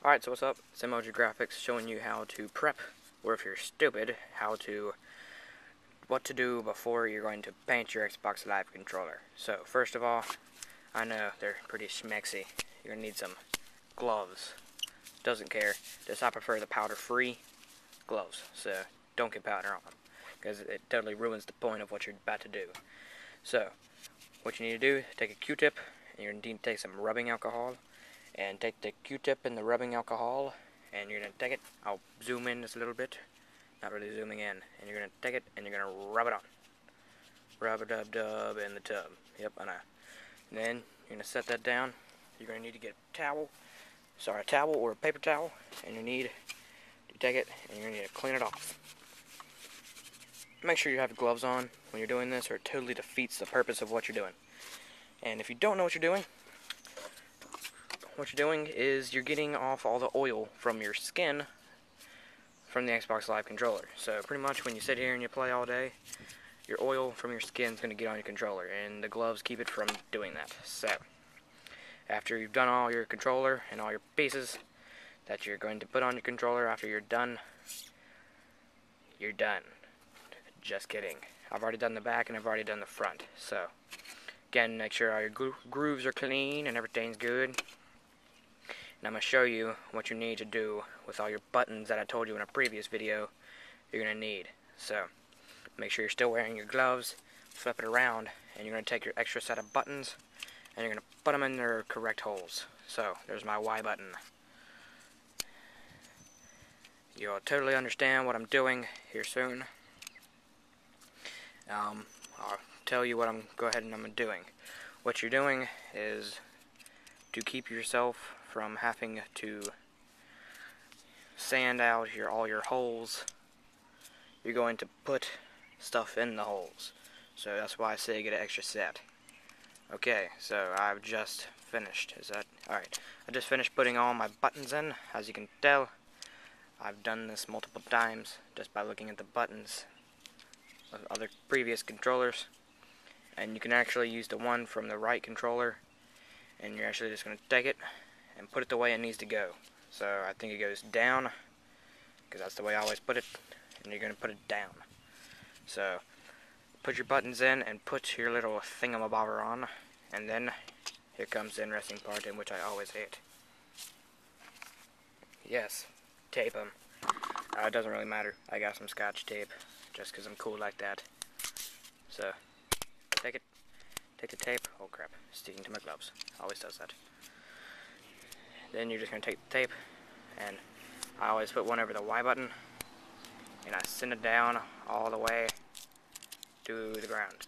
Alright, so what's up? It's Emoji Graphics showing you how to prep, or if you're stupid, what to do before you're going to paint your Xbox Live controller. So, first of all, I know they're pretty schmexy. You're going to need some gloves. Doesn't care. Just I prefer the powder-free gloves, so don't get powder on them, because it totally ruins the point of what you're about to do. So, what you need to do is take a Q-tip, and you're going to need to take some rubbing alcohol, and take the Q-tip and the rubbing alcohol, and you're going to take it, I'll zoom in just a little bit, not really zooming in, and you're going to take it, and you're going to rub it on. Rub-a-dub-dub in the tub. Yep, I know. And then, you're going to set that down. You're going to need to get a towel or a paper towel, and you need to take it, and you're going to need to clean it off. Make sure you have gloves on when you're doing this, or it totally defeats the purpose of what you're doing. And if you don't know what you're doing is you're getting off all the oil from your skin from the Xbox Live controller. So pretty much when you sit here and you play all day, your oil from your skin is going to get on your controller, and the gloves keep it from doing that. So after you've done all your controller and all your pieces that you're going to put on your controller, after you're done, you're done. Just kidding. I've already done the back and I've already done the front. So again, make sure all your grooves are clean and everything's good. And I'm going to show you what you need to do with all your buttons that I told you in a previous video you're going to need. So, make sure you're still wearing your gloves, flip it around, and you're going to take your extra set of buttons, and you're going to put them in their correct holes. So, there's my Y button. You'll totally understand what I'm doing here soon. I'll tell you what I'm doing. What you're doing is to keep yourself from having to sand out all your holes. You're going to put stuff in the holes. So that's why I say get an extra set. Okay, so I've just finished. Alright, I just finished putting all my buttons in. As you can tell, I've done this multiple times just by looking at the buttons of other previous controllers. And you can actually use the one from the right controller, and you're actually just going to take it and put it the way it needs to go. So I think it goes down, because that's the way I always put it, and you're going to put it down. So put your buttons in and put your little thingamabobber on, and then here comes the interesting part, in which I always hate. Yes, tape them. It doesn't really matter. I got some Scotch tape, just because I'm cool like that. So take the tape. Oh crap, sticking to my gloves. Always does that. Then you're just going to take the tape, and I always put one over the Y button, and I send it down all the way to the ground,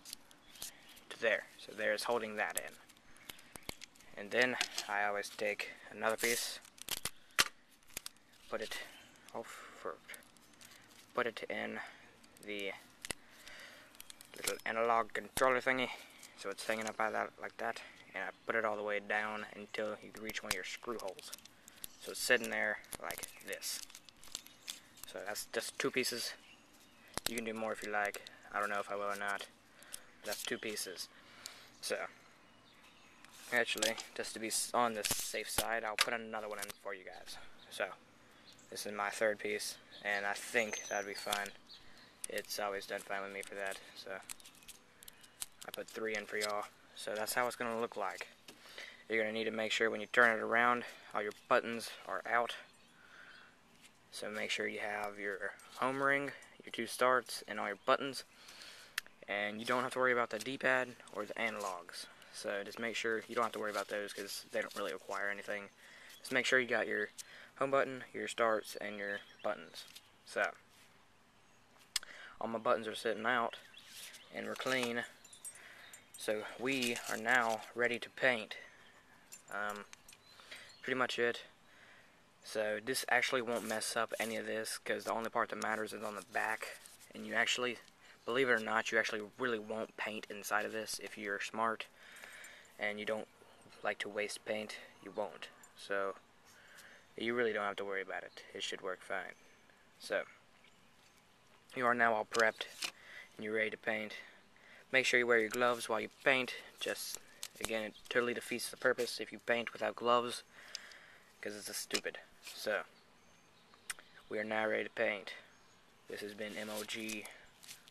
to there. So there's holding that in. And then I always take another piece, put it in the little analog controller thingy, so it's hanging up like that, and I put it all the way down until you can reach one of your screw holes. So it's sitting there like this. So that's just two pieces. You can do more if you like. I don't know if I will or not. But that's two pieces. So, actually, just to be on the safe side, I'll put another one in for you guys. So, this is my third piece, and I think that'd be fine. It's always done fine with me for that. So, I put 3 in for y'all. So that's how it's going to look like. You're going to need to make sure when you turn it around, all your buttons are out. So make sure you have your home ring, your 2 starts, and all your buttons. And you don't have to worry about the D-pad or the analogs. So just make sure you don't have to worry about those, because they don't really require anything. Just make sure you got your home button, your starts, and your buttons. So all my buttons are sitting out, and we're clean. So we are now ready to paint. Pretty much it. So this actually won't mess up any of this, because the only part that matters is on the back. And you actually, believe it or not, you actually really won't paint inside of this if you're smart and you don't like to waste paint. You won't. So you really don't have to worry about it. It should work fine. So you are now all prepped and you're ready to paint. Make sure you wear your gloves while you paint. Just, again, it totally defeats the purpose if you paint without gloves, because it's stupid. So, we are now ready to paint. This has been MOG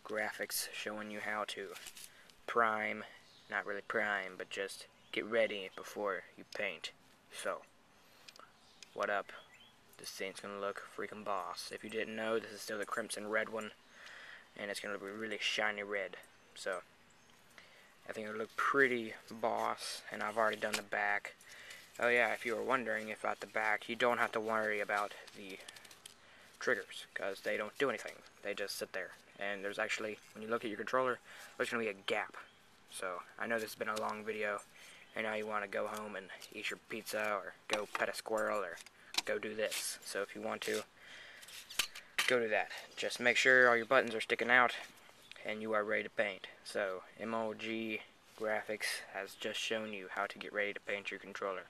Graphics showing you how to prime, not really prime, but just get ready before you paint. So, what up? This thing's gonna look freaking boss. If you didn't know, this is still the Crimson Red one, and it's gonna be really shiny red. So, I think it'll look pretty boss, and I've already done the back. Oh yeah, if you were wondering about the back, you don't have to worry about the triggers, because they don't do anything. They just sit there. And there's actually, when you look at your controller, there's going to be a gap. So, I know this has been a long video, and now you want to go home and eat your pizza, or go pet a squirrel, or go do this. So if you want to, go do that. Just make sure all your buttons are sticking out, and you are ready to paint. So, MOG Graphics has just shown you how to get ready to paint your controller.